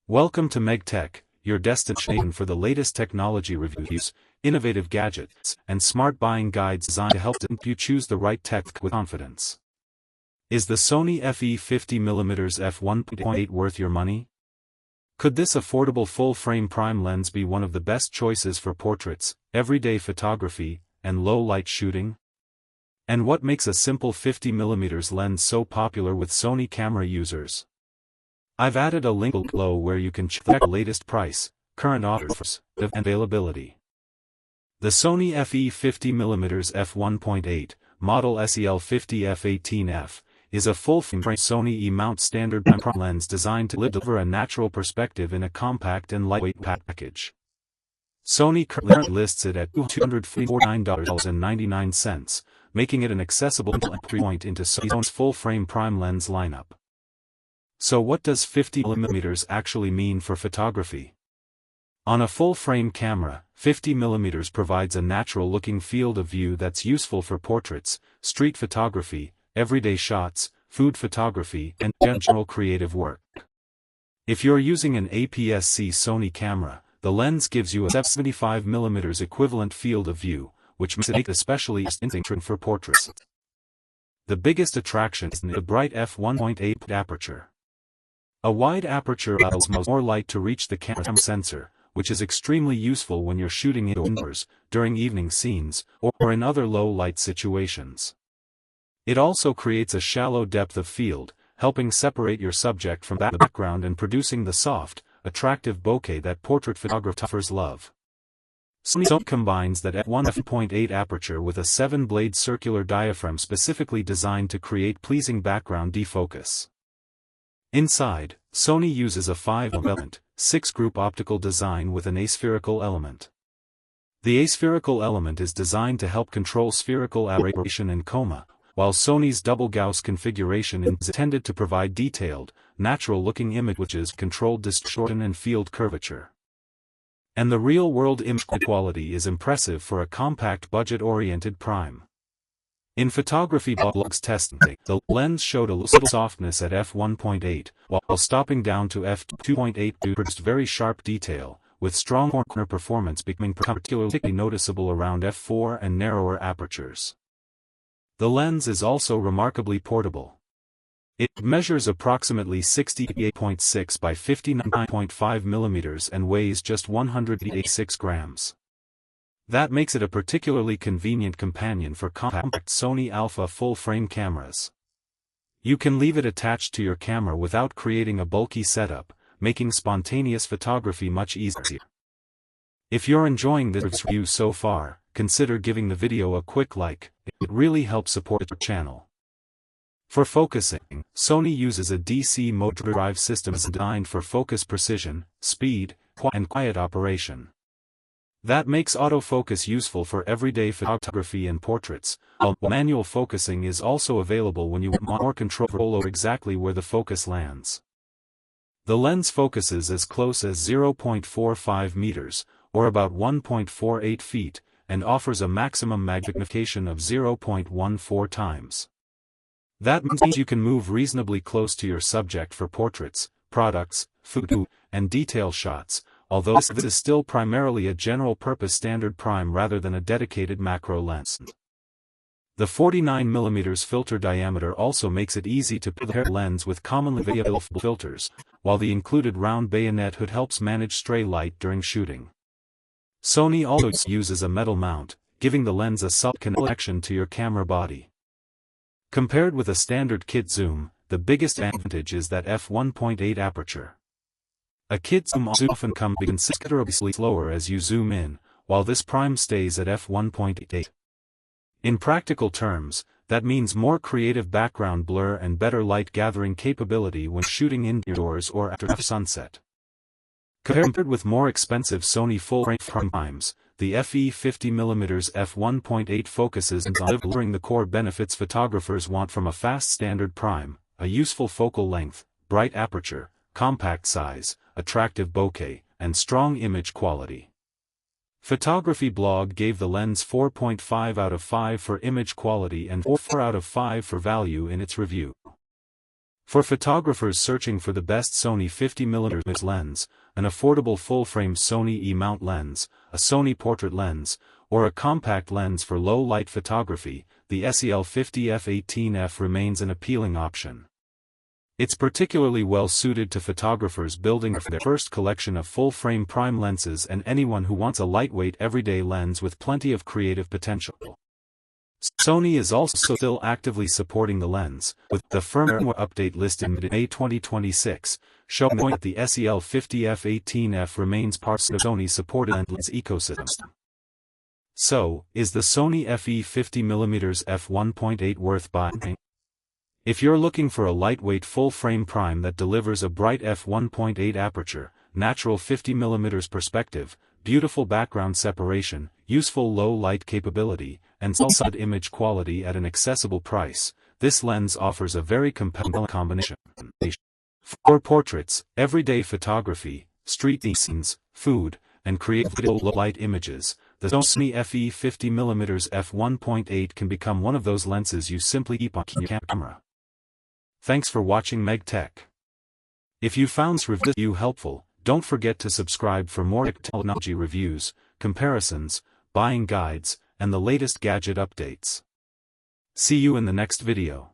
Welcome to MegTech, your destination for the latest technology reviews, innovative gadgets, and smart buying guides designed to help you choose the right tech with confidence. Is the Sony FE 50mm F1.8 worth your money? Could this affordable full-frame prime lens be one of the best choices for portraits, everyday photography, and low-light shooting? And what makes a simple 50mm lens so popular with Sony camera users? I've added a link below where you can check the latest price, current offers, and availability. The Sony FE 50mm F1.8, model SEL50F18F, is a full-frame Sony E-mount standard prime lens designed to deliver a natural perspective in a compact and lightweight package. Sony currently lists it at $249.99, making it an accessible entry point into Sony's full-frame prime lens lineup. So what does 50mm actually mean for photography? On a full-frame camera, 50mm provides a natural-looking field of view that's useful for portraits, street photography, everyday shots, food photography, and general creative work. If you're using an APS-C Sony camera, the lens gives you a 75mm equivalent field of view, which makes it especially interesting for portraits. The biggest attraction is the bright f1.8 aperture. A wide aperture allows more light to reach the camera sensor, which is extremely useful when you're shooting indoors, during evening scenes, or in other low-light situations. It also creates a shallow depth of field, helping separate your subject from the background and producing the soft, attractive bokeh that portrait photographers love. Sony combines that f1.8 aperture with a 7-blade circular diaphragm specifically designed to create pleasing background defocus. Inside, Sony uses a 5-element, 6-group optical design with an aspherical element. The aspherical element is designed to help control spherical aberration and coma, while Sony's double Gauss configuration is intended to provide detailed, natural-looking images controlled distortion and field curvature. And the real-world image quality is impressive for a compact budget-oriented prime. In photography blogs testing, the lens showed a little softness at f1.8, while stopping down to f2.8 produced very sharp detail, with strong corner performance becoming particularly noticeable around f4 and narrower apertures. The lens is also remarkably portable. It measures approximately 68.6 by 59.5 mm and weighs just 186 grams. That makes it a particularly convenient companion for compact Sony Alpha full-frame cameras. You can leave it attached to your camera without creating a bulky setup, making spontaneous photography much easier. If you're enjoying this review so far, consider giving the video a quick like. It really helps support the channel. For focusing, Sony uses a DC motor drive system designed for focus precision, speed, and quiet operation. That makes autofocus useful for everyday photography and portraits, while manual focusing is also available when you want more control over exactly where the focus lands. The lens focuses as close as 0.45 meters, or about 1.48 feet, and offers a maximum magnification of 0.14 times. That means you can move reasonably close to your subject for portraits, products, food, and detail shots, although this is still primarily a general-purpose standard prime rather than a dedicated macro lens. The 49mm filter diameter also makes it easy to pair the lens with commonly available filters, while the included round bayonet hood helps manage stray light during shooting. Sony also uses a metal mount, giving the lens a solid connection to your camera body. Compared with a standard kit zoom, the biggest advantage is that f1.8 aperture. A kit zoom often comes considerably slower as you zoom in, while this prime stays at f1.8. In practical terms, that means more creative background blur and better light gathering capability when shooting indoors or after sunset. Compared with more expensive Sony full-frame primes, the FE 50mm f1.8 focuses on delivering the core benefits photographers want from a fast standard prime: a useful focal length, bright aperture, compact size, attractive bokeh, and strong image quality. Photography Blog gave the lens 4.5 out of 5 for image quality and 4 out of 5 for value in its review. For photographers searching for the best Sony 50mm lens, an affordable full-frame Sony E-mount lens, a Sony portrait lens, or a compact lens for low-light photography, the SEL50F18F remains an appealing option. It's particularly well suited to photographers building their first collection of full-frame prime lenses and anyone who wants a lightweight everyday lens with plenty of creative potential. Sony is also still actively supporting the lens, with the firmware update listed in May 2026, showing that the SEL50F18F remains part of Sony's supported lens ecosystem. So, is the Sony FE 50mm F1.8 worth buying? If you're looking for a lightweight full-frame prime that delivers a bright f1.8 aperture, natural 50mm perspective, beautiful background separation, useful low-light capability, and solid image quality at an accessible price, this lens offers a very compelling combination. For portraits, everyday photography, street scenes, food, and creative low-light images, the Sony FE 50mm f1.8 can become one of those lenses you simply keep on your camera. Thanks for watching MegTech. If you found this review helpful, don't forget to subscribe for more technology reviews, comparisons, buying guides, and the latest gadget updates. See you in the next video.